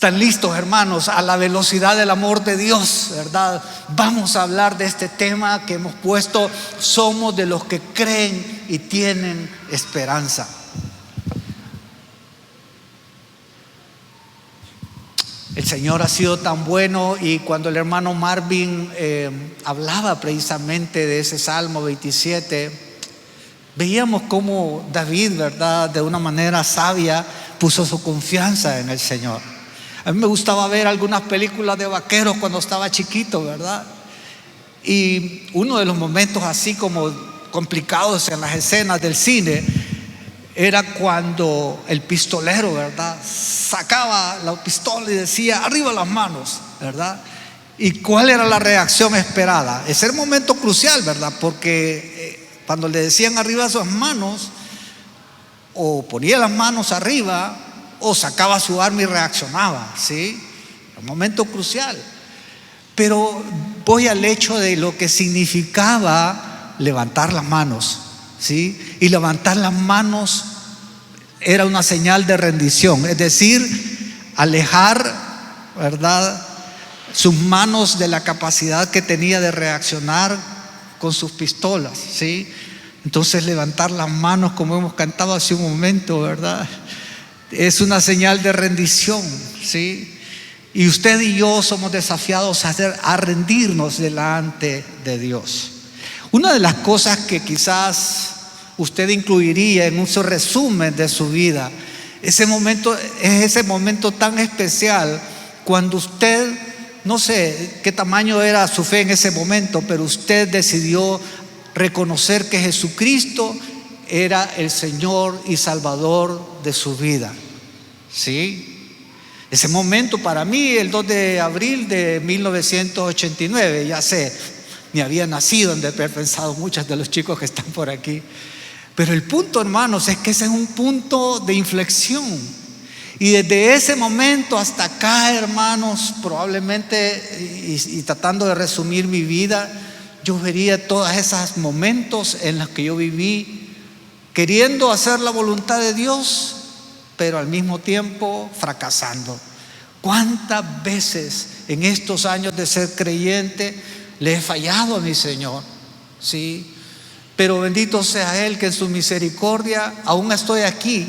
Están listos, hermanos, a la velocidad del amor de Dios, ¿verdad? Vamos a hablar de este tema que hemos puesto: somos de los que creen y tienen esperanza. El Señor ha sido tan bueno, y cuando el hermano Marvin hablaba precisamente de ese Salmo 27, veíamos cómo David, ¿verdad?, de una manera sabia puso su confianza en el Señor. A mí me gustaba ver algunas películas de vaqueros cuando estaba chiquito, ¿verdad? Y uno de los momentos así como complicados en las escenas del cine era cuando el pistolero, ¿verdad?, sacaba la pistola y decía: arriba las manos, ¿verdad? ¿Y cuál era la reacción esperada? Ese era el momento crucial, ¿verdad? Porque cuando le decían arriba sus manos, o ponía las manos arriba o sacaba su arma y reaccionaba, ¿sí? Un momento crucial. Pero voy al hecho de lo que significaba levantar las manos, ¿sí? Y levantar las manos era una señal de rendición, es decir, alejar, ¿verdad?, sus manos de la capacidad que tenía de reaccionar con sus pistolas, ¿sí? Entonces, levantar las manos, como hemos cantado hace un momento, ¿verdad?, es una señal de rendición, ¿sí? Y usted y yo somos desafiados a rendirnos delante de Dios. Una de las cosas que quizás usted incluiría en un resumen de su vida, ese momento tan especial cuando usted, no sé qué tamaño era su fe en ese momento, pero usted decidió reconocer que Jesucristo era el Señor y Salvador de su vida, ¿sí? Ese momento para mí, el 2 de abril de 1989, ya sé, ni había nacido, han de haber pensado muchos de los chicos que están por aquí. Pero el punto, hermanos, es que ese es un punto de inflexión. Y desde ese momento hasta acá, hermanos, probablemente, y tratando de resumir mi vida, yo vería todos esos momentos en los que yo viví queriendo hacer la voluntad de Dios, pero al mismo tiempo fracasando. ¿Cuántas veces en estos años de ser creyente le he fallado a mi Señor? Sí, pero bendito sea Él, que en su misericordia aún estoy aquí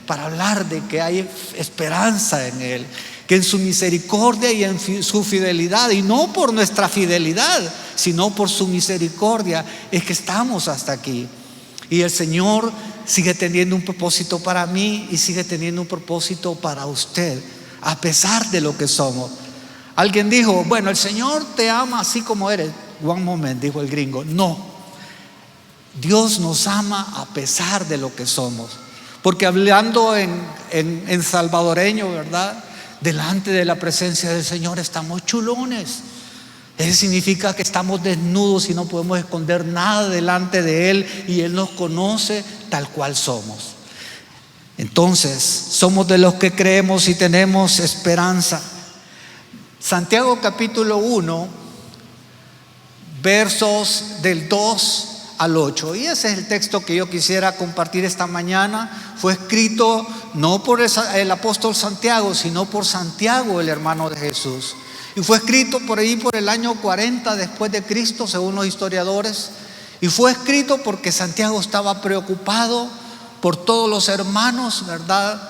para hablar de que hay esperanza en Él, que en su misericordia y en su fidelidad, y no por nuestra fidelidad, sino por su misericordia, es que estamos hasta aquí. Y el Señor sigue teniendo un propósito para mí y sigue teniendo un propósito para usted, a pesar de lo que somos. Alguien dijo: bueno, el Señor te ama así como eres. One moment, dijo el gringo. No, Dios nos ama a pesar de lo que somos. Porque hablando en salvadoreño, ¿verdad?, delante de la presencia del Señor estamos chulones. Eso significa que estamos desnudos y no podemos esconder nada delante de Él, y Él nos conoce tal cual somos. Entonces, somos de los que creemos y tenemos esperanza. Santiago capítulo 1, versos del 2 al 8. Y ese es el texto que yo quisiera compartir esta mañana. Fue escrito no por el apóstol Santiago, sino por Santiago, el hermano de Jesús. Y fue escrito por ahí por el año 40 después de Cristo, según los historiadores. Y fue escrito porque Santiago estaba preocupado por todos los hermanos, ¿verdad?,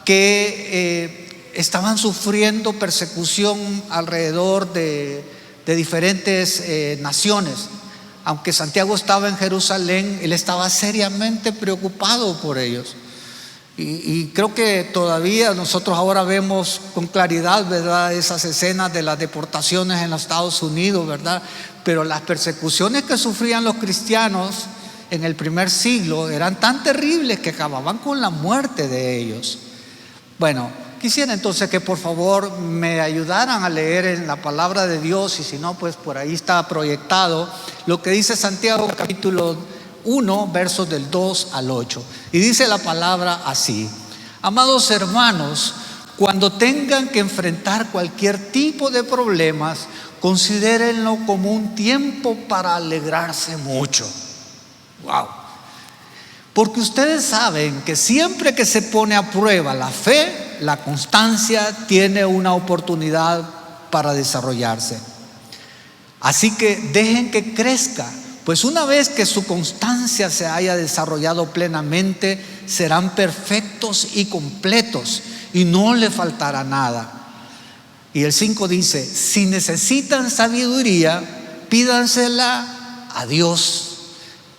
que estaban sufriendo persecución alrededor de diferentes naciones. Aunque Santiago estaba en Jerusalén, él estaba seriamente preocupado por ellos. Y creo que todavía nosotros ahora vemos con claridad, ¿verdad?, esas escenas de las deportaciones en los Estados Unidos, ¿verdad? Pero las persecuciones que sufrían los cristianos en el primer siglo eran tan terribles que acababan con la muerte de ellos. Bueno, quisiera entonces que por favor me ayudaran a leer en la palabra de Dios, y si no, pues por ahí está proyectado lo que dice Santiago capítulo 1, versos del 2 al 8. Y dice la palabra así: amados hermanos, cuando tengan que enfrentar cualquier tipo de problemas, considérenlo como un tiempo para alegrarse mucho. Wow. Porque ustedes saben que siempre que se pone a prueba la fe, la constancia tiene una oportunidad para desarrollarse. Así que dejen que crezca, pues una vez que su constancia se haya desarrollado plenamente, serán perfectos y completos y no le faltará nada. Y el 5 dice: si necesitan sabiduría, pídansela a Dios.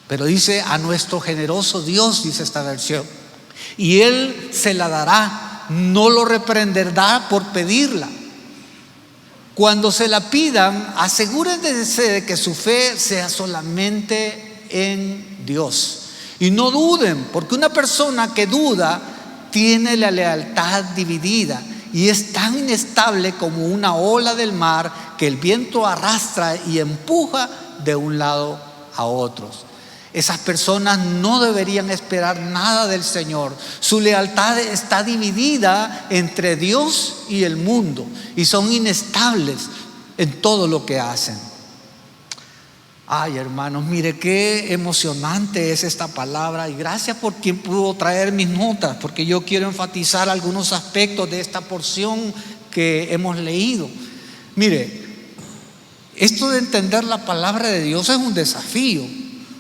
Pero dice: a nuestro generoso Dios, dice esta versión, y Él se la dará, no lo reprenderá por pedirla. Cuando se la pidan, asegúrense de que su fe sea solamente en Dios. Y no duden, porque una persona que duda tiene la lealtad dividida y es tan inestable como una ola del mar que el viento arrastra y empuja de un lado a otros. Esas personas no deberían esperar nada del Señor. Su lealtad está dividida entre Dios y el mundo y son inestables en todo lo que hacen. Ay, hermanos, mire qué emocionante es esta palabra, y gracias por quien pudo traer mis notas, porque yo quiero enfatizar algunos aspectos de esta porción que hemos leído. Mire, esto de entender la palabra de Dios es un desafío.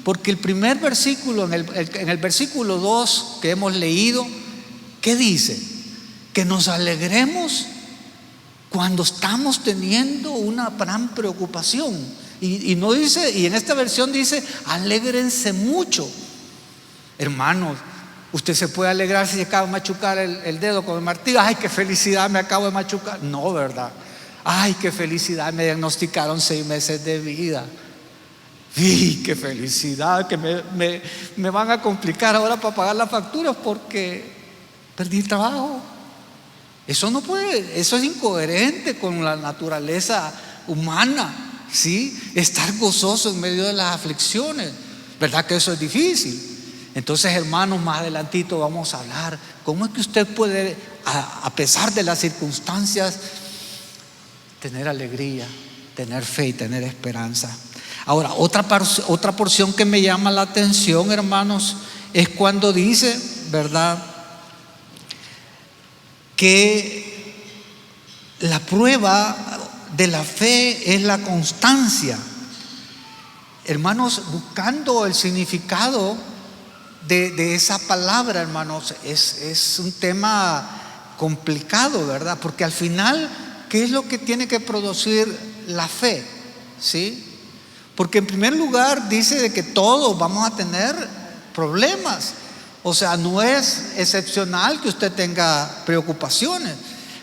Porque el primer versículo, en el versículo 2 que hemos leído, ¿qué dice? Que nos alegremos cuando estamos teniendo una gran preocupación. Y no dice, y en esta versión dice: alégrense mucho. Hermanos, usted se puede alegrar si se acaba de machucar el dedo con el martillo. Ay, qué felicidad, me acabo de machucar. No, ¿verdad? Ay, qué felicidad, me diagnosticaron 6 meses de vida. ¡Y qué felicidad! Que me van a complicar ahora para pagar las facturas porque perdí el trabajo. Eso no puede, eso es incoherente con la naturaleza humana, ¿sí? Estar gozoso en medio de las aflicciones, ¿verdad que eso es difícil? Entonces, hermanos, más adelantito vamos a hablar cómo es que usted puede, a pesar de las circunstancias, tener alegría, tener fe y tener esperanza. Ahora, otra porción que me llama la atención, hermanos, es cuando dice, ¿verdad?, que la prueba de la fe es la constancia. Hermanos, buscando el significado de esa palabra, hermanos, es un tema complicado, ¿verdad? Porque al final, ¿qué es lo que tiene que producir la fe? ¿Sí? Porque en primer lugar dice de que todos vamos a tener problemas. O sea, no es excepcional que usted tenga preocupaciones,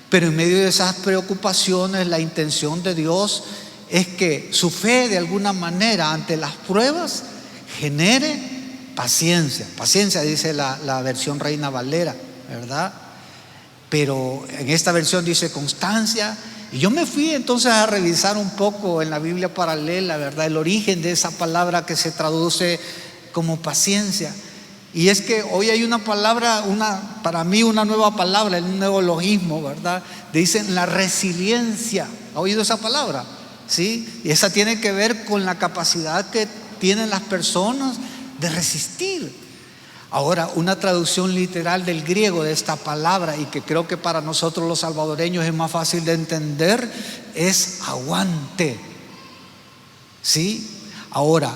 pero en medio de esas preocupaciones la intención de Dios es que su fe, de alguna manera, ante las pruebas genere paciencia. Paciencia dice la versión Reina Valera, ¿verdad? Pero en esta versión dice constancia. Y yo me fui entonces a revisar un poco en la Biblia paralela, ¿verdad?, el origen de esa palabra que se traduce como paciencia. Y es que hoy hay una palabra, para mí una nueva palabra, un neologismo, ¿verdad? Dicen la resiliencia. ¿Ha oído esa palabra? ¿Sí? Y esa tiene que ver con la capacidad que tienen las personas de resistir. Ahora, una traducción literal del griego de esta palabra, y que creo que para nosotros los salvadoreños es más fácil de entender, es aguante. ¿Sí? Ahora,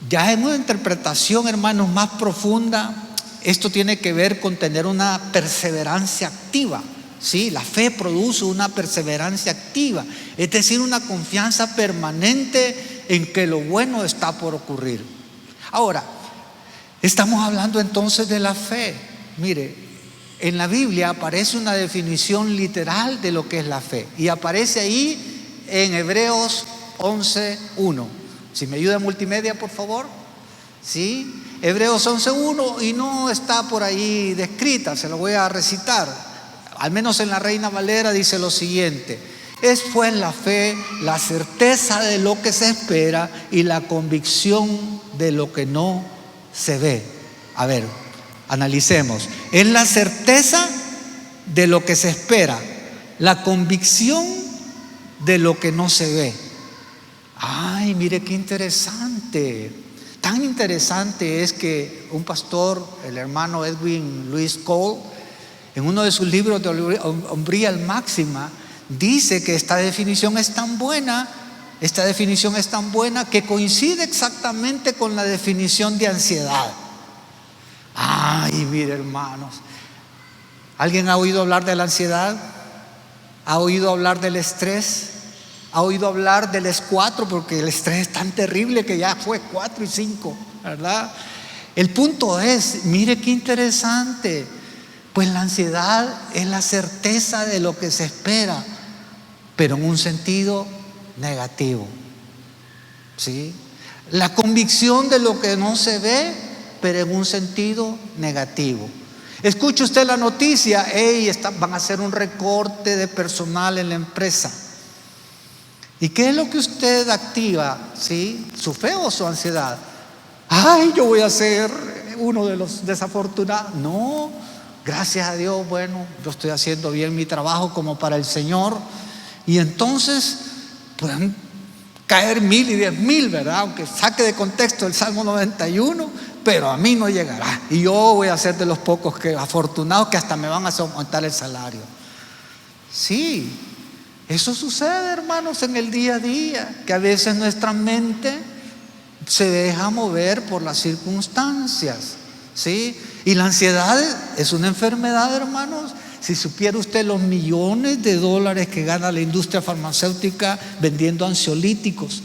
ya en una interpretación, hermanos, más profunda, esto tiene que ver con tener una perseverancia activa. ¿Sí? La fe produce una perseverancia activa, es decir, una confianza permanente en que lo bueno está por ocurrir. Ahora, estamos hablando entonces de la fe. Mire, en la Biblia aparece una definición literal de lo que es la fe, y aparece ahí en Hebreos 11:1. Si me ayuda multimedia, por favor. ¿Sí? Hebreos 11:1, y no está por ahí descrita, se lo voy a recitar. Al menos en la Reina Valera dice lo siguiente: es pues la fe la certeza de lo que se espera y la convicción de lo que no se ve. A ver, analicemos. Es la certeza de lo que se espera, la convicción de lo que no se ve. Ay, mire qué interesante. Tan interesante es que un pastor, el hermano Edwin Luis Cole, en uno de sus libros de Hombría Máxima, dice que esta definición es tan buena que coincide exactamente con la definición de ansiedad. Ay, mire, hermanos, ¿alguien ha oído hablar de la ansiedad? ¿Ha oído hablar del estrés? ¿Ha oído hablar del S4? Porque el estrés es tan terrible que ya fue 4 y 5, ¿verdad? El punto es, mire qué interesante, pues la ansiedad es la certeza de lo que se espera, pero en un sentido negativo, ¿sí? La convicción de lo que no se ve, pero en un sentido negativo. Escuche usted la noticia, van a hacer un recorte de personal en la empresa. ¿Y qué es lo que usted activa? ¿Sí? ¿Su fe o su ansiedad? Ay, yo voy a ser uno de los desafortunados. No, gracias a Dios, bueno, yo estoy haciendo bien mi trabajo como para el Señor. Y entonces pueden caer 1000 y 10,000, ¿verdad? Aunque saque de contexto el Salmo 91, pero a mí no llegará. Y yo voy a ser de los pocos afortunados que hasta me van a aumentar el salario. Sí. Eso sucede, hermanos, en el día a día, que a veces nuestra mente se deja mover por las circunstancias, ¿sí? Y la ansiedad es una enfermedad, hermanos. Si supiera usted los millones de dólares que gana la industria farmacéutica vendiendo ansiolíticos,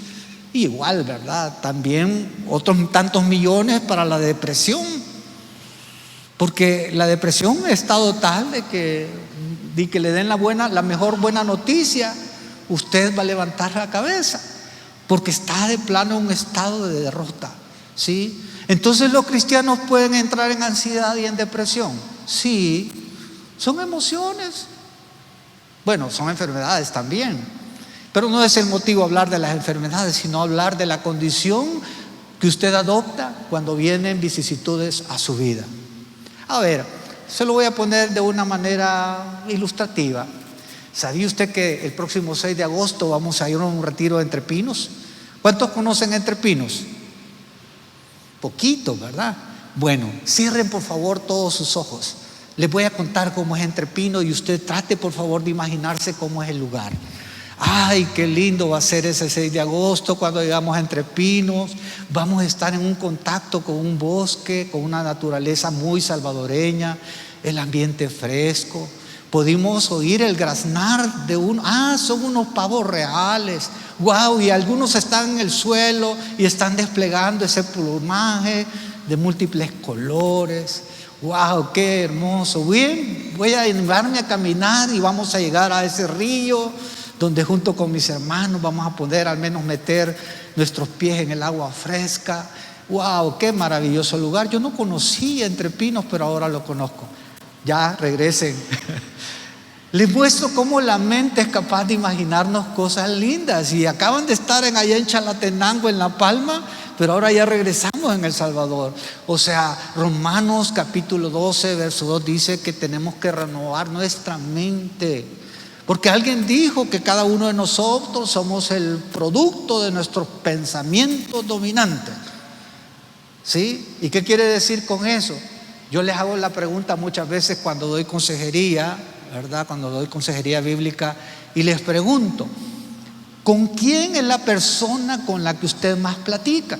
igual, ¿verdad? También otros tantos millones para la depresión, porque la depresión es estado tal de que le den la mejor buena noticia, usted va a levantar la cabeza, porque está de plano en un estado de derrota, ¿sí? Entonces los cristianos pueden entrar en ansiedad y en depresión. Sí, son emociones. Bueno, son enfermedades también, pero no es el motivo hablar de las enfermedades, sino hablar de la condición que usted adopta cuando vienen vicisitudes a su vida. A ver, se lo voy a poner de una manera ilustrativa. ¿Sabía usted que el próximo 6 de agosto vamos a ir a un retiro de Entre Pinos? ¿Cuántos conocen Entre Pinos? Poquito, ¿verdad? Bueno, cierren por favor todos sus ojos. Les voy a contar cómo es Entre Pinos y usted trate por favor de imaginarse cómo es el lugar. Ay, qué lindo va a ser ese 6 de agosto cuando llegamos a Entre Pinos. Vamos a estar en un contacto con un bosque, con una naturaleza muy salvadoreña, el ambiente fresco. Pudimos oír el graznar de son unos pavos reales. Wow, y algunos están en el suelo y están desplegando ese plumaje de múltiples colores. Wow, qué hermoso. Bien, voy a animarme a caminar y vamos a llegar a ese río donde junto con mis hermanos vamos a poder al menos meter nuestros pies en el agua fresca. Wow, qué maravilloso lugar. Yo no conocía Entre Pinos, pero ahora lo conozco. Ya regresen. Les muestro cómo la mente es capaz de imaginarnos cosas lindas. Y acaban de estar allá en Chalatenango, en La Palma, pero ahora ya regresamos en El Salvador. O sea, Romanos capítulo 12, verso 2 dice que tenemos que renovar nuestra mente. Porque alguien dijo que cada uno de nosotros somos el producto de nuestros pensamientos dominantes. ¿Sí? ¿Y qué quiere decir con eso? Yo les hago la pregunta muchas veces cuando doy consejería, ¿verdad? Cuando doy consejería bíblica, y les pregunto, ¿con quién es la persona con la que usted más platica?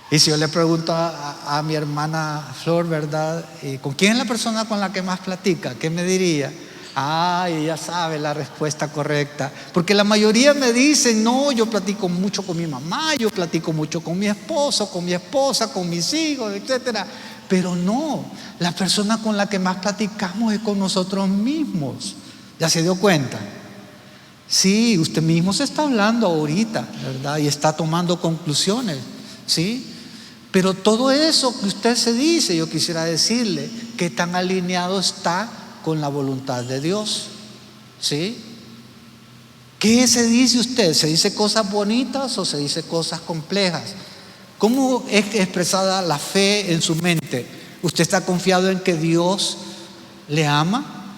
Y si yo le pregunto a mi hermana Flor, ¿verdad? ¿Con quién es la persona con la que más platica? ¿Qué me diría? Ella sabe la respuesta correcta. Porque la mayoría me dicen, no, yo platico mucho con mi mamá, yo platico mucho con mi esposo, con mi esposa, con mis hijos, etcétera. Pero no, la persona con la que más platicamos es con nosotros mismos. ¿Ya se dio cuenta? Sí, usted mismo se está hablando ahorita, ¿verdad? Y está tomando conclusiones, ¿sí? Pero todo eso que usted se dice, yo quisiera decirle, ¿qué tan alineado está con la voluntad de Dios? ¿Sí? ¿Qué se dice usted? ¿Se dice cosas bonitas o se dice cosas complejas? ¿Cómo es expresada la fe en su mente? ¿Usted está confiado en que Dios le ama?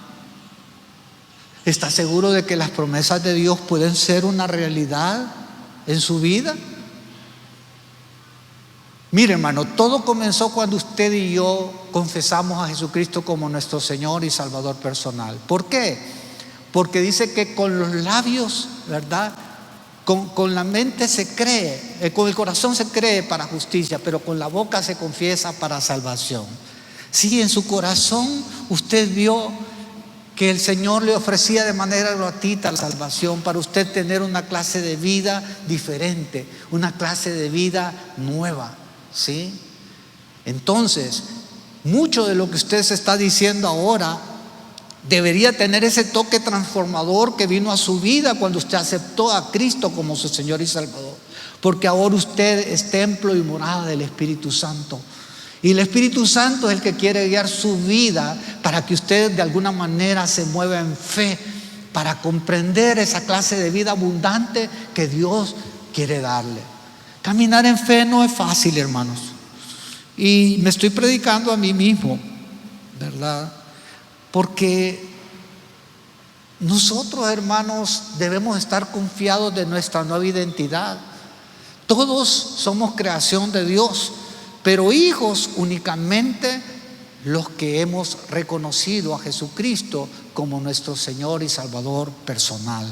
¿Está seguro de que las promesas de Dios pueden ser una realidad en su vida? Mire, hermano, todo comenzó cuando usted y yo confesamos a Jesucristo como nuestro Señor y Salvador personal. ¿Por qué? Porque dice que con los labios, ¿verdad? Con la mente se cree, con el corazón se cree para justicia, pero con la boca se confiesa para salvación. Sí, en su corazón usted vio que el Señor le ofrecía de manera gratuita la salvación para usted tener una clase de vida diferente, una clase de vida nueva, ¿sí? Entonces, mucho de lo que usted se está diciendo ahora debería tener ese toque transformador que vino a su vida cuando usted aceptó a Cristo como su Señor y Salvador, porque ahora usted es templo y morada del Espíritu Santo. Y el Espíritu Santo es el que quiere guiar su vida para que usted de alguna manera se mueva en fe, para comprender esa clase de vida abundante que Dios quiere darle. Caminar en fe no es fácil, hermanos. Y me estoy predicando a mí mismo, ¿verdad? Porque nosotros, hermanos, debemos estar confiados de nuestra nueva identidad. Todos somos creación de Dios, pero hijos únicamente los que hemos reconocido a Jesucristo como nuestro Señor y Salvador personal.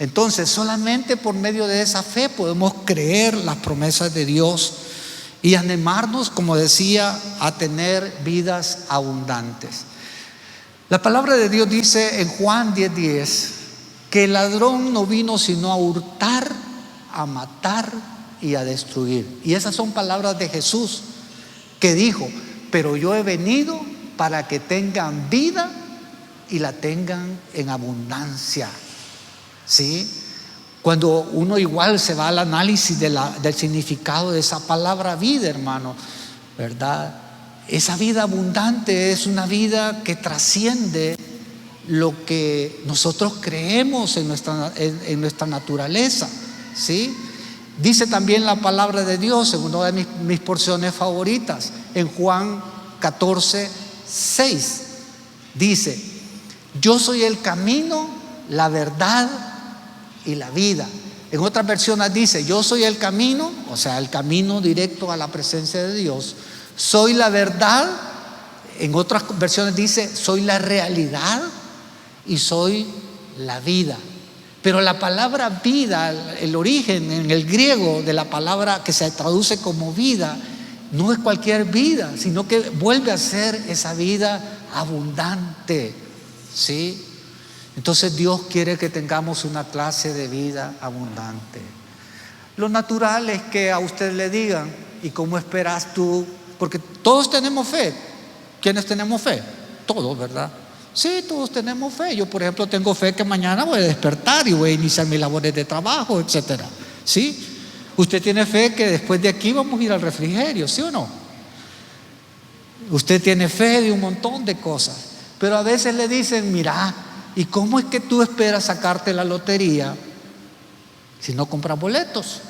Entonces, solamente por medio de esa fe podemos creer las promesas de Dios y animarnos, como decía, a tener vidas abundantes. La palabra de Dios dice en Juan 10:10 que el ladrón no vino sino a hurtar, a matar y a destruir. Y esas son palabras de Jesús, que dijo: pero yo he venido para que tengan vida y la tengan en abundancia. ¿Sí? Cuando uno igual se va al análisis del significado de esa palabra vida, hermano, ¿verdad? Esa vida abundante es una vida que trasciende lo que nosotros creemos en nuestra naturaleza, ¿sí? Dice también la palabra de Dios en una de mis porciones favoritas, en Juan 14:6, dice: yo soy el camino, la verdad y la vida. En otras versiones dice: yo soy el camino, o sea, el camino directo a la presencia de Dios. Soy la verdad. En otras versiones dice: soy la realidad y soy la vida. Pero la palabra vida, el origen en el griego de la palabra que se traduce como vida, no es cualquier vida, sino que vuelve a ser esa vida abundante, ¿sí? Entonces Dios quiere que tengamos una clase de vida abundante. Lo natural es que a usted le digan: ¿y cómo esperas tú? Porque todos tenemos fe. ¿Quiénes tenemos fe? Todos, ¿verdad? Sí, todos tenemos fe. Yo, por ejemplo, tengo fe que mañana voy a despertar y voy a iniciar mis labores de trabajo, etcétera. ¿Sí? Usted tiene fe que después de aquí vamos a ir al refrigerio, ¿sí o no? Usted tiene fe de un montón de cosas. Pero a veces le dicen: mira, ¿y cómo es que tú esperas sacarte la lotería si no compras boletos?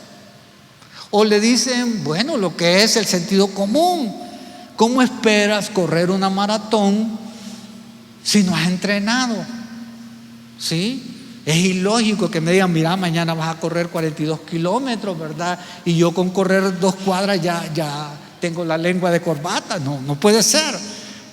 O le dicen: bueno, lo que es el sentido común, ¿cómo esperas correr una maratón si no has entrenado? ¿Sí? Es ilógico que me digan: mira, mañana vas a correr 42 kilómetros, ¿verdad? Y yo con correr 2 cuadras ya tengo la lengua de corbata. No puede ser.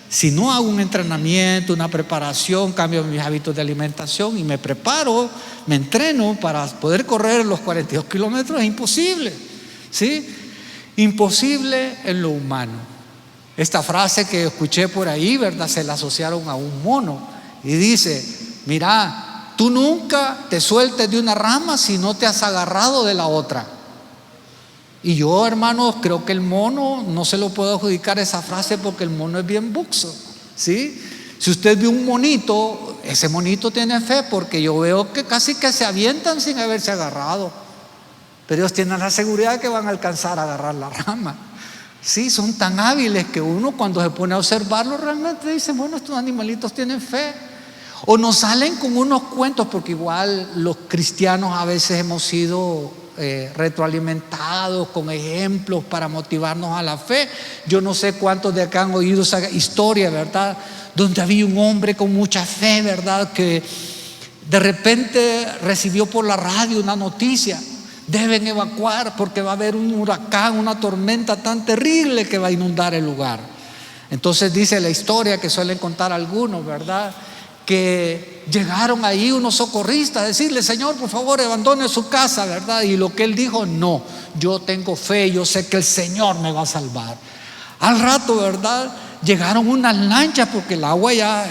Si no hago un entrenamiento, una preparación, cambio mis hábitos de alimentación y me preparo, me entreno para poder correr los 42 kilómetros, es imposible, ¿sí? Imposible en lo humano. Esta frase que escuché por ahí, ¿verdad? Se la asociaron a un mono y dice: mira, tú nunca te sueltes de una rama si no te has agarrado de la otra. Y yo, hermanos, creo que el mono no se lo puedo adjudicar esa frase, porque el mono es bien buxo, ¿sí? Si usted ve un monito, ese monito tiene fe, porque yo veo que casi que se avientan sin haberse agarrado, pero ellos tienen la seguridad de que van a alcanzar a agarrar la rama. Sí, son tan hábiles que uno, cuando se pone a observarlos, realmente dice: bueno, estos animalitos tienen fe. O nos salen con unos cuentos, porque igual los cristianos a veces hemos sido retroalimentados con ejemplos para motivarnos a la fe. Yo no sé cuántos de acá han oído esa historia, ¿verdad? Donde había un hombre con mucha fe, ¿verdad? Que de repente recibió por la radio una noticia deben evacuar porque va a haber un huracán, una tormenta tan terrible que va a inundar el lugar. Entonces dice la historia que suelen contar algunos, ¿verdad?, que llegaron ahí unos socorristas a decirle: Señor, por favor, abandone su casa, ¿verdad? Y lo que él dijo: no, yo tengo fe, yo sé que el Señor me va a salvar. Al rato, ¿verdad?, llegaron unas lanchas porque el agua ya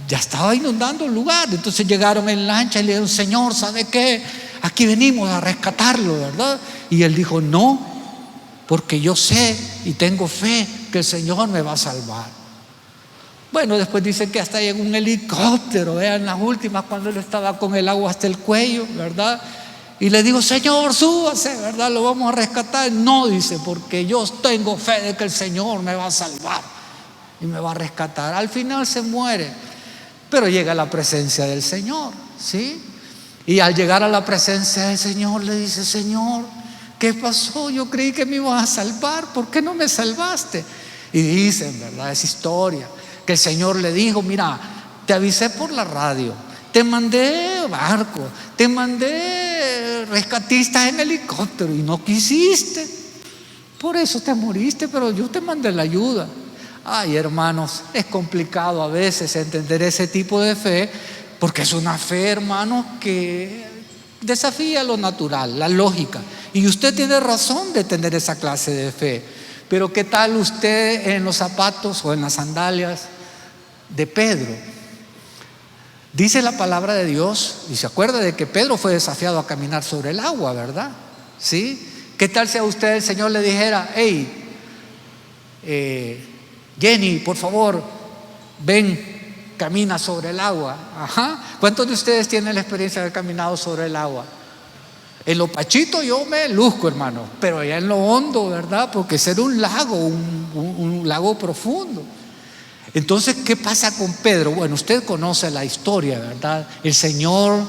estaba inundando el lugar. Entonces llegaron en lancha y le dijeron: Señor, ¿sabe qué? Aquí venimos a rescatarlo, ¿verdad? Y él dijo: no, porque yo sé y tengo fe que el Señor me va a salvar. Bueno, después dicen que hasta llegó un helicóptero, vean las últimas, cuando él estaba con el agua hasta el cuello, ¿verdad? Y le digo: Señor, súbase, ¿verdad? Lo vamos a rescatar. No, dice, porque yo tengo fe de que el Señor me va a salvar y me va a rescatar. Al final se muere, pero llega a la presencia del Señor, ¿sí? Y al llegar a la presencia del Señor le dice: Señor, ¿qué pasó? Yo creí que me ibas a salvar, ¿por qué no me salvaste? Y dicen, ¿verdad?, esa historia, que el Señor le dijo: mira, te avisé por la radio, te mandé barco, te mandé rescatistas en helicóptero y no quisiste, por eso te moriste, pero yo te mandé la ayuda. Ay, hermanos, es complicado a veces entender ese tipo de fe, porque es una fe, hermanos, que desafía lo natural, la lógica. Y usted tiene razón de tener esa clase de fe, pero ¿qué tal usted en los zapatos o en las sandalias de Pedro? Dice la palabra de Dios, y se acuerda de que Pedro fue desafiado a caminar sobre el agua, ¿verdad? ¿Sí? ¿Qué tal si a usted el Señor le dijera: hey, Jenny, por favor, ven, camina sobre el agua? Ajá. ¿Cuántos de ustedes tienen la experiencia de haber caminado sobre el agua? En lo pachito yo me luzco, hermano, pero allá en lo hondo, ¿verdad? Porque ese era un lago, un lago profundo. Entonces, ¿qué pasa con Pedro? Bueno, usted conoce la historia, ¿verdad? El Señor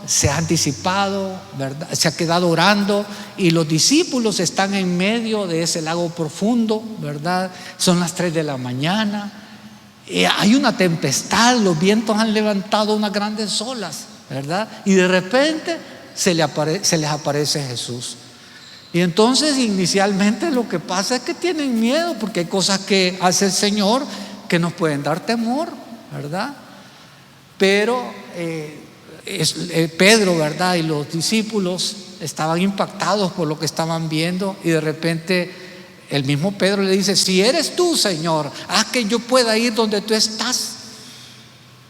se ha anticipado, ¿verdad? Se ha quedado orando y los discípulos están en medio de ese lago profundo, ¿verdad? Son las 3 de la mañana. Hay una tempestad, los vientos han levantado unas grandes olas, ¿verdad? Y de repente se les aparece Jesús. Y entonces inicialmente lo que pasa es que tienen miedo, porque hay cosas que hace el Señor que nos pueden dar temor, ¿verdad? Pero Pedro, ¿verdad?, y los discípulos estaban impactados por lo que estaban viendo, y de repente el mismo Pedro le dice: si eres tú, Señor, haz que yo pueda ir donde tú estás.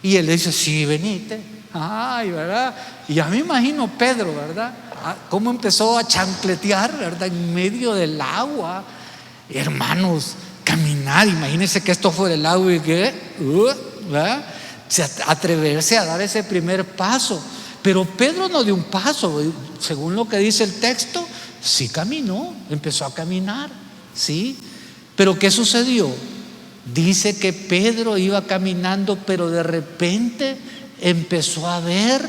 Y él le dice: sí, venite. Ay, ¿verdad? Y ya me imagino Pedro, ¿verdad?, cómo empezó a chancletear, ¿verdad?, en medio del agua. Hermanos, caminar, imagínense que esto fuera el agua y que ¿verdad?, atreverse a dar ese primer paso. Pero Pedro no dio un paso, según lo que dice el texto, sí caminó, empezó a caminar, ¿sí? Pero ¿qué sucedió? Dice que Pedro iba caminando, pero de repente empezó a ver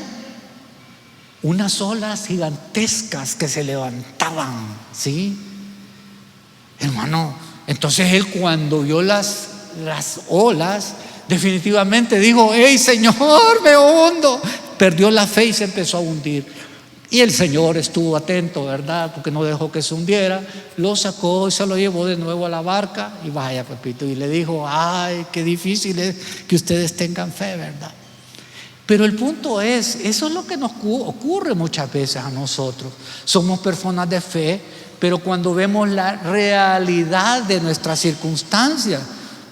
unas olas gigantescas que se levantaban, ¿sí? Hermano, entonces él, cuando vio las olas, definitivamente dijo: hey, Señor, me hundo. Perdió la fe y se empezó a hundir. Y el Señor estuvo atento, ¿verdad?, porque no dejó que se hundiera. Lo sacó y se lo llevó de nuevo a la barca. Y vaya, papito, y le dijo: ay, qué difícil es que ustedes tengan fe, ¿verdad? Pero el punto es, eso es lo que nos ocurre muchas veces a nosotros. Somos personas de fe, pero cuando vemos la realidad de nuestras circunstancias,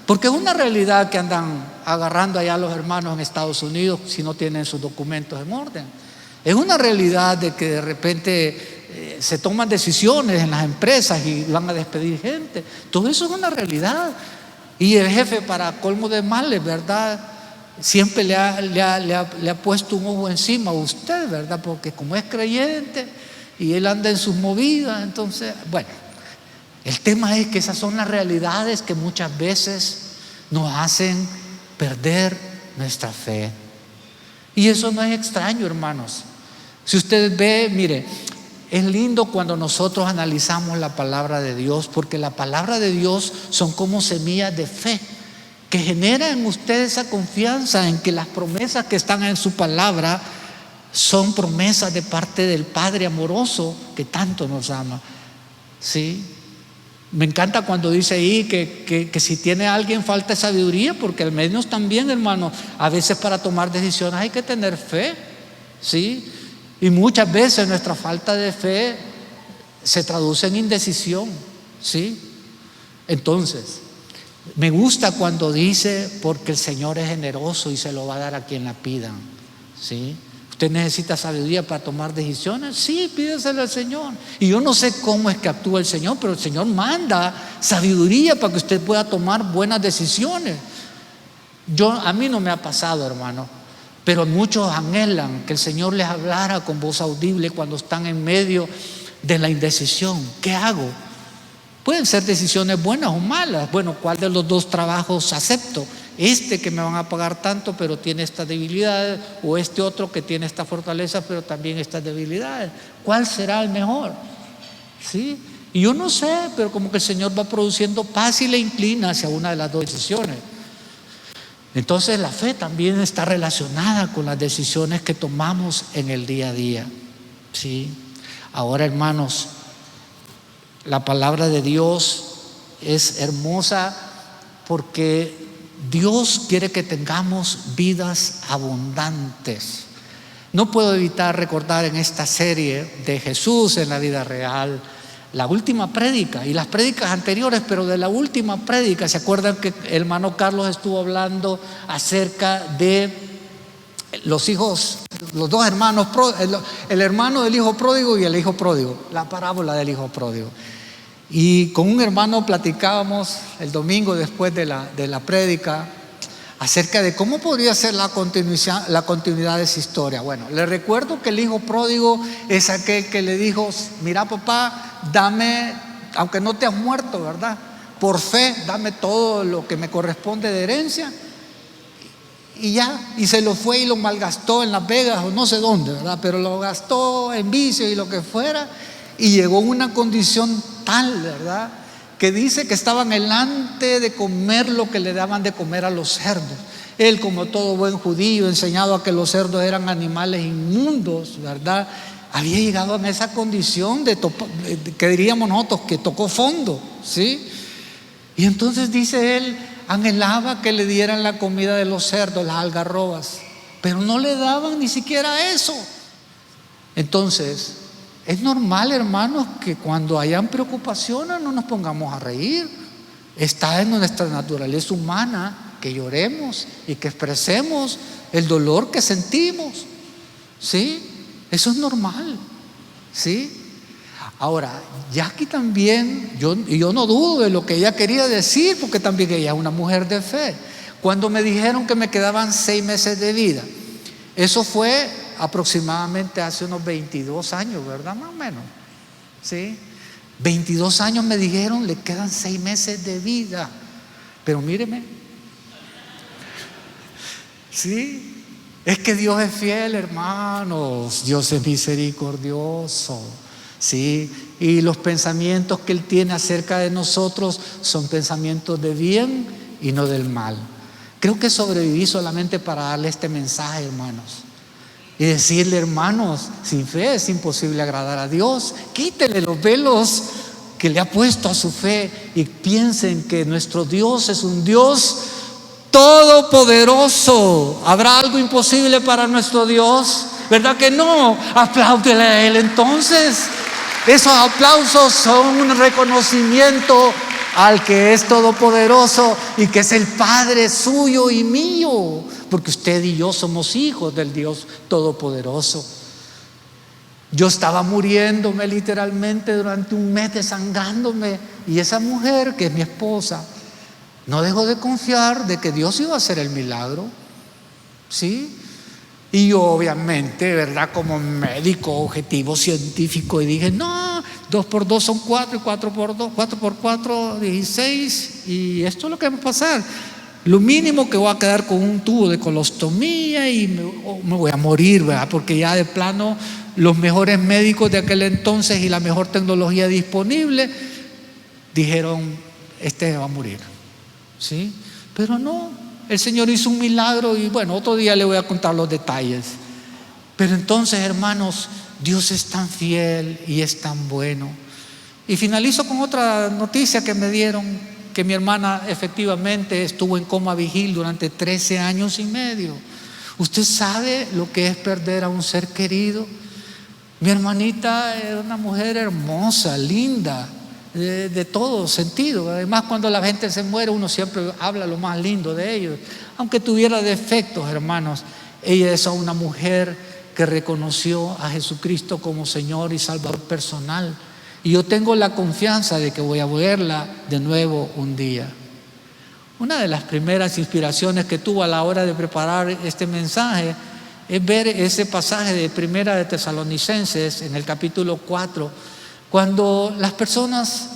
porque es una realidad que andan agarrando allá a los hermanos en Estados Unidos si no tienen sus documentos en orden. Es una realidad de que de repente se toman decisiones en las empresas y van a despedir gente. Todo eso es una realidad. Y el jefe, para colmo de males, ¿verdad?, siempre le ha puesto un ojo encima a usted, ¿verdad? Porque como es creyente y él anda en sus movidas, entonces, bueno, el tema es que esas son las realidades que muchas veces nos hacen perder nuestra fe. Y eso no es extraño, hermanos. Si usted ve, mire, es lindo cuando nosotros analizamos la palabra de Dios, porque la palabra de Dios son como semillas de fe que generan en usted esa confianza en que las promesas que están en su palabra Son promesas de parte del Padre amoroso que tanto nos ama. ¿Sí? Me encanta cuando dice ahí que si tiene alguien falta de sabiduría, porque al menos también, hermano, a veces para tomar decisiones hay que tener fe. ¿Sí? Y muchas veces nuestra falta de fe se traduce en indecisión. ¿Sí? Entonces, me gusta cuando dice, porque el Señor es generoso y se lo va a dar a quien la pidan. ¿Sí? ¿Usted necesita sabiduría para tomar decisiones? Sí, pídeselo al Señor. Y yo no sé cómo es que actúa el Señor, pero el Señor manda sabiduría para que usted pueda tomar buenas decisiones. A mí no me ha pasado, hermano, pero muchos anhelan que el Señor les hablara con voz audible cuando están en medio de la indecisión. ¿Qué hago? Pueden ser decisiones buenas o malas. Bueno, ¿cuál de los dos trabajos acepto? Que me van a pagar tanto pero tiene estas debilidades, o este otro que tiene esta fortaleza pero también estas debilidades. ¿Cuál será el mejor? ¿Sí? Y yo no sé, pero como que el Señor va produciendo paz y le inclina hacia una de las dos decisiones. Entonces la fe también está relacionada con las decisiones que tomamos en el día a día. ¿Sí? Ahora, hermanos, la palabra de Dios es hermosa porque Dios quiere que tengamos vidas abundantes. No puedo evitar recordar en esta serie de Jesús en la vida real la última prédica y las prédicas anteriores, pero de la última prédica, ¿se acuerdan que el hermano Carlos estuvo hablando acerca de los hijos, los dos hermanos, el hermano del hijo pródigo y el hijo pródigo, la parábola del hijo pródigo? Y con un hermano platicábamos el domingo después de la prédica acerca de cómo podría ser la continuidad de esa historia. Bueno, le recuerdo que el hijo pródigo es aquel que le dijo: mira, papá, dame, aunque no te has muerto, ¿verdad? Por fe, dame todo lo que me corresponde de herencia. Y ya, y se lo fue y lo malgastó en Las Vegas o no sé dónde, ¿verdad? Pero lo gastó en vicio y lo que fuera. Y llegó a una condición tal, ¿verdad?, que dice que estaban delante de comer lo que le daban de comer a los cerdos. Él, como todo buen judío, enseñado a que los cerdos eran animales inmundos, ¿verdad?, había llegado a esa condición que diríamos nosotros, que tocó fondo, ¿sí? Y entonces dice él, anhelaba que le dieran la comida de los cerdos, las algarrobas, pero no le daban ni siquiera eso. Entonces, es normal, hermanos, que cuando hayan preocupaciones no nos pongamos a reír. Está en nuestra naturaleza humana que lloremos y que expresemos el dolor que sentimos. ¿Sí? Eso es normal. ¿Sí? Ahora, ya aquí también, yo no dudo de lo que ella quería decir, porque también ella es una mujer de fe. Cuando me dijeron que me quedaban 6 meses de vida, eso fue aproximadamente hace unos 22 años, ¿verdad? Más o menos. ¿Sí? 22 años me dijeron, le quedan 6 meses de vida. Pero míreme. ¿Sí? Es que Dios es fiel, hermanos. Dios es misericordioso. ¿Sí? Y los pensamientos que Él tiene acerca de nosotros son pensamientos de bien y no del mal. Creo que sobreviví solamente para darle este mensaje, hermanos. Y decirle, hermanos, sin fe es imposible agradar a Dios. Quítele los velos que le ha puesto a su fe y piensen que nuestro Dios es un Dios todopoderoso. ¿Habrá algo imposible para nuestro Dios? ¿Verdad que no? Apláudele a Él entonces. Esos aplausos son un reconocimiento al que es todopoderoso y que es el Padre suyo y mío, porque usted y yo somos hijos del Dios todopoderoso. Yo estaba muriéndome literalmente durante un mes, desangrándome, y esa mujer, que es mi esposa, no dejó de confiar de que Dios iba a hacer el milagro. ¿Sí? Y yo, obviamente, ¿verdad?, como médico objetivo científico, y dije, no, 2 por 2 son 4, y 4 por 4, 16, y esto es lo que va a pasar. Lo mínimo que voy a quedar con un tubo de colostomía y me voy a morir, ¿verdad? Porque ya de plano los mejores médicos de aquel entonces y la mejor tecnología disponible dijeron, va a morir. ¿Sí? Pero no, el Señor hizo un milagro y bueno, otro día le voy a contar los detalles. Pero entonces, hermanos, Dios es tan fiel y es tan bueno. Y finalizo con otra noticia que me dieron, que mi hermana efectivamente estuvo en coma vigil durante 13 años y medio. ¿Usted sabe lo que es perder a un ser querido? Mi hermanita era una mujer hermosa, linda, de todo sentido. Además, cuando la gente se muere, uno siempre habla lo más lindo de ellos. Aunque tuviera defectos, hermanos, ella es una mujer que reconoció a Jesucristo como Señor y Salvador personal. Y yo tengo la confianza de que voy a verla de nuevo un día. Una de las primeras inspiraciones que tuvo a la hora de preparar este mensaje es ver ese pasaje de Primera de Tesalonicenses en el capítulo 4, cuando las personas,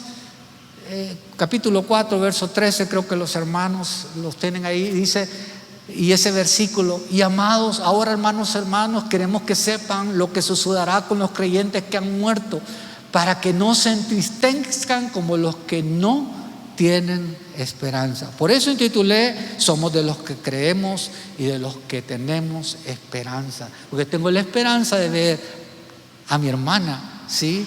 capítulo 4, verso 13, creo que los hermanos los tienen ahí, dice, y ese versículo: y amados, ahora hermanos, queremos que sepan lo que sucederá con los creyentes que han muerto, para que no se entristezcan como los que no tienen esperanza. Por eso intitulé: somos de los que creemos y de los que tenemos esperanza, porque tengo la esperanza de ver a mi hermana, ¿sí?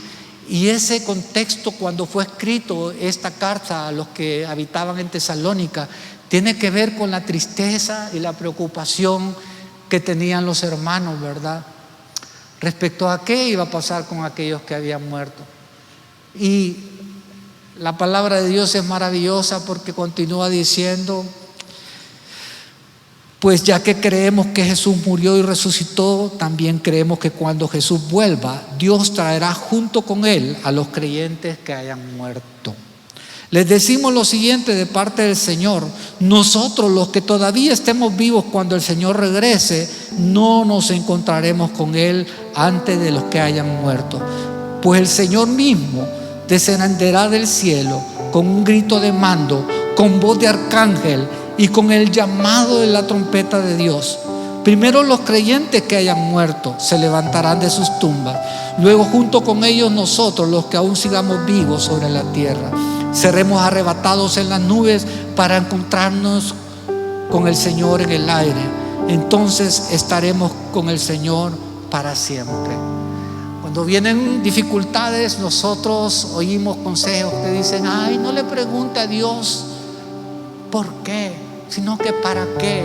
Y ese contexto, cuando fue escrito esta carta a los que habitaban en Tesalónica, tiene que ver con la tristeza y la preocupación que tenían los hermanos, ¿verdad? Respecto a qué iba a pasar con aquellos que habían muerto. Y la palabra de Dios es maravillosa, porque continúa diciendo: pues ya que creemos que Jesús murió y resucitó, también creemos que cuando Jesús vuelva, Dios traerá junto con Él a los creyentes que hayan muerto. Les decimos lo siguiente de parte del Señor: nosotros, los que todavía estemos vivos cuando el Señor regrese, no nos encontraremos con Él antes de los que hayan muerto. Pues el Señor mismo descenderá del cielo con un grito de mando, con voz de arcángel y con el llamado de la trompeta de Dios. Primero los creyentes que hayan muerto se levantarán de sus tumbas. Luego, junto con ellos, nosotros, los que aún sigamos vivos sobre la tierra, seremos arrebatados en las nubes para encontrarnos con el Señor en el aire. Entonces estaremos con el Señor para siempre. Cuando vienen dificultades, nosotros oímos consejos que dicen: ay, no le pregunte a Dios por qué, sino que para qué.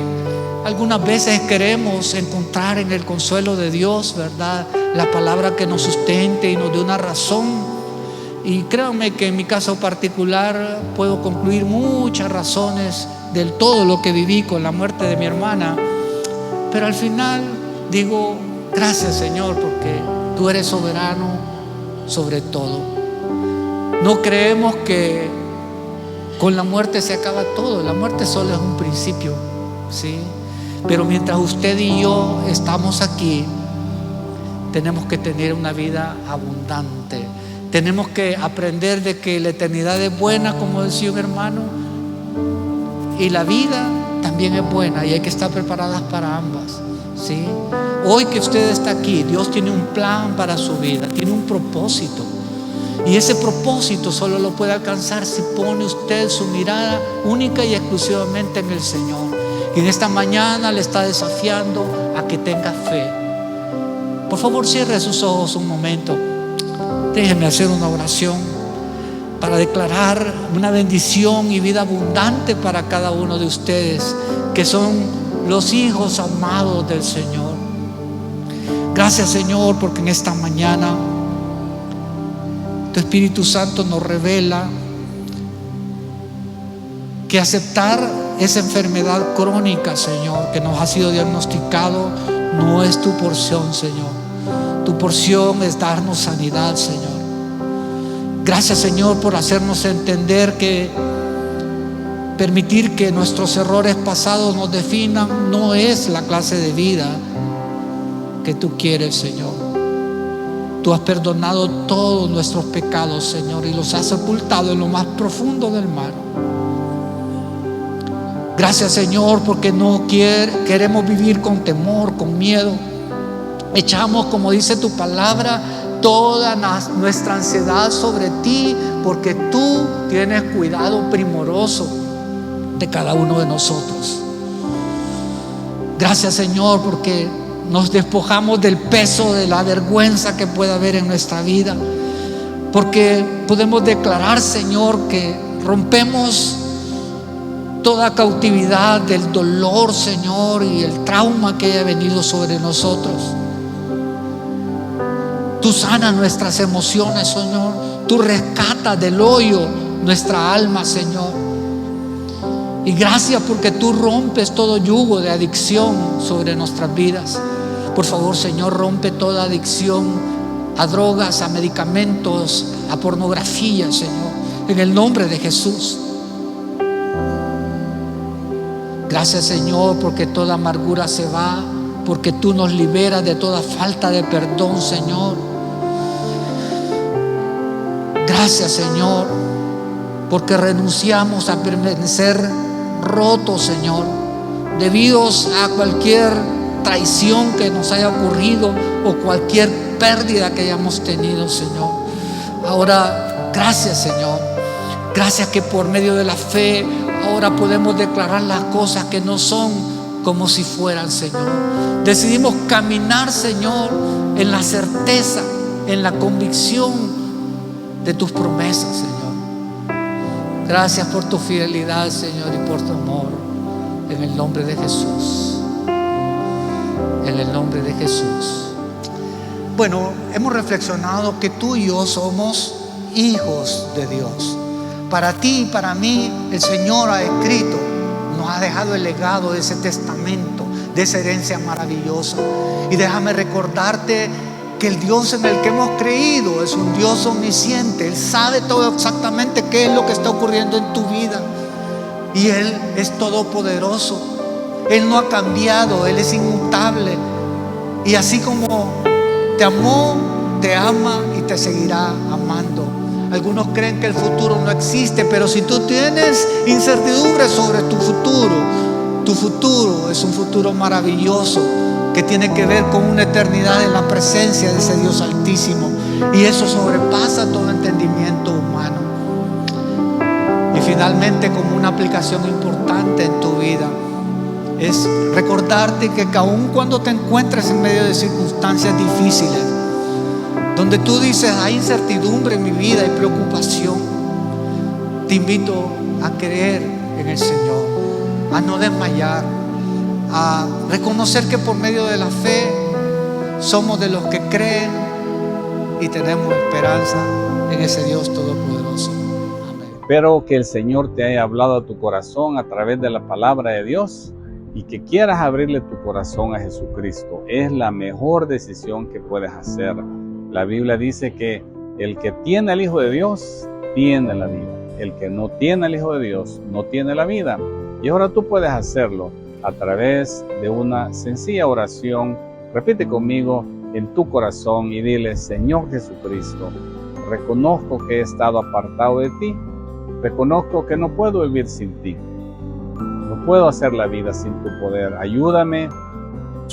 Algunas veces queremos encontrar en el consuelo de Dios, ¿verdad?, la palabra que nos sustente y nos dé una razón. Y créanme que en mi caso particular puedo concluir muchas razones del todo lo que viví con la muerte de mi hermana, pero al final digo: gracias, Señor, porque tú eres soberano sobre todo. No creemos que con la muerte se acaba todo. La muerte solo es un principio, ¿sí? Pero mientras usted y yo estamos aquí, tenemos que tener una vida abundante. Tenemos que aprender de que la eternidad es buena, como decía un hermano, y la vida también es buena, y hay que estar preparadas para ambas, ¿sí? Hoy que usted está aquí, Dios tiene un plan para su vida, tiene un propósito. Y ese propósito solo lo puede alcanzar si pone usted su mirada única y exclusivamente en el Señor. Y en esta mañana le está desafiando a que tenga fe. Por favor, cierre sus ojos un momento. Déjenme hacer una oración para declarar una bendición y vida abundante para cada uno de ustedes, que son los hijos amados del Señor. Gracias, Señor, porque en esta mañana tu Espíritu Santo nos revela que aceptar esa enfermedad crónica, Señor, que nos ha sido diagnosticado, no es tu porción, Señor. Tu porción es darnos sanidad, Señor. Gracias, Señor, por hacernos entender que permitir que nuestros errores pasados nos definan no es la clase de vida que tú quieres, Señor. Tú has perdonado todos nuestros pecados, Señor, y los has sepultado en lo más profundo del mar. Gracias, Señor, porque no queremos vivir con temor, con miedo. Echamos, como dice tu palabra, toda nuestra ansiedad sobre ti, porque tú tienes cuidado primoroso de cada uno de nosotros. Gracias, Señor, porque nos despojamos del peso, de la vergüenza que pueda haber en nuestra vida, porque podemos declarar, Señor, que rompemos toda cautividad del dolor, Señor, y el trauma que haya venido sobre nosotros. Tú sanas nuestras emociones, Señor. Tú rescatas del hoyo nuestra alma, Señor. Y gracias porque tú rompes todo yugo de adicción sobre nuestras vidas. Por favor, Señor, rompe toda adicción a drogas, a medicamentos, a pornografía, Señor, en el nombre de Jesús. Gracias, Señor, porque toda amargura se va, porque tú nos liberas de toda falta de perdón, Señor. Gracias, Señor, porque renunciamos a permanecer rotos, Señor, debido a cualquier traición que nos haya ocurrido o cualquier pérdida que hayamos tenido, Señor. Ahora, gracias, Señor. Gracias que por medio de la fe ahora podemos declarar las cosas que no son como si fueran, Señor. Decidimos caminar, Señor, en la certeza, en la convicción de tus promesas, Señor. Gracias por tu fidelidad, Señor, y por tu amor. En el nombre de Jesús. En el nombre de Jesús. Bueno, hemos reflexionado que tú y yo somos hijos de Dios. Para ti y para mí, el Señor ha escrito, nos ha dejado el legado de ese testamento, de esa herencia maravillosa. Y déjame recordarte que el Dios en el que hemos creído es un Dios omnisciente. Él sabe todo exactamente qué es lo que está ocurriendo en tu vida. Y Él es todopoderoso. Él no ha cambiado, Él es inmutable. Y así como te amó, te ama y te seguirá amando. Algunos creen que el futuro no existe, pero si tú tienes incertidumbre sobre tu futuro es un futuro maravilloso que tiene que ver con una eternidad en la presencia de ese Dios altísimo. Y eso sobrepasa todo entendimiento humano. Y finalmente, como una aplicación importante en tu vida, es recordarte que aun cuando te encuentres en medio de circunstancias difíciles, donde tú dices hay incertidumbre en mi vida, hay preocupación, te invito a creer en el Señor, a no desmayar, a reconocer que por medio de la fe somos de los que creen y tenemos esperanza en ese Dios todopoderoso. Amén. Espero que el Señor te haya hablado a tu corazón a través de la palabra de Dios y que quieras abrirle tu corazón a Jesucristo. Es la mejor decisión que puedes hacer. La Biblia dice que el que tiene al Hijo de Dios tiene la vida. El que no tiene al Hijo de Dios no tiene la vida. Y ahora tú puedes hacerlo a través de una sencilla oración. Repite conmigo en tu corazón y dile: Señor Jesucristo, reconozco que he estado apartado de ti. Reconozco que no puedo vivir sin ti. No puedo hacer la vida sin tu poder. Ayúdame,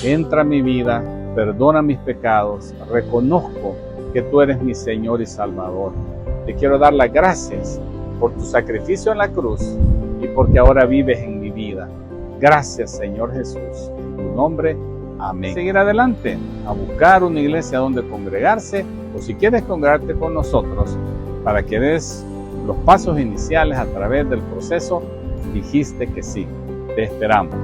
entra a mi vida, perdona mis pecados. Reconozco que tú eres mi Señor y Salvador. Te quiero dar las gracias por tu sacrificio en la cruz y porque ahora vives en mi vida. Gracias, Señor Jesús. En tu nombre, amén. Seguir adelante a buscar una iglesia donde congregarse, o si quieres congregarte con nosotros para que des los pasos iniciales a través del proceso, dijiste que sí. Te esperamos.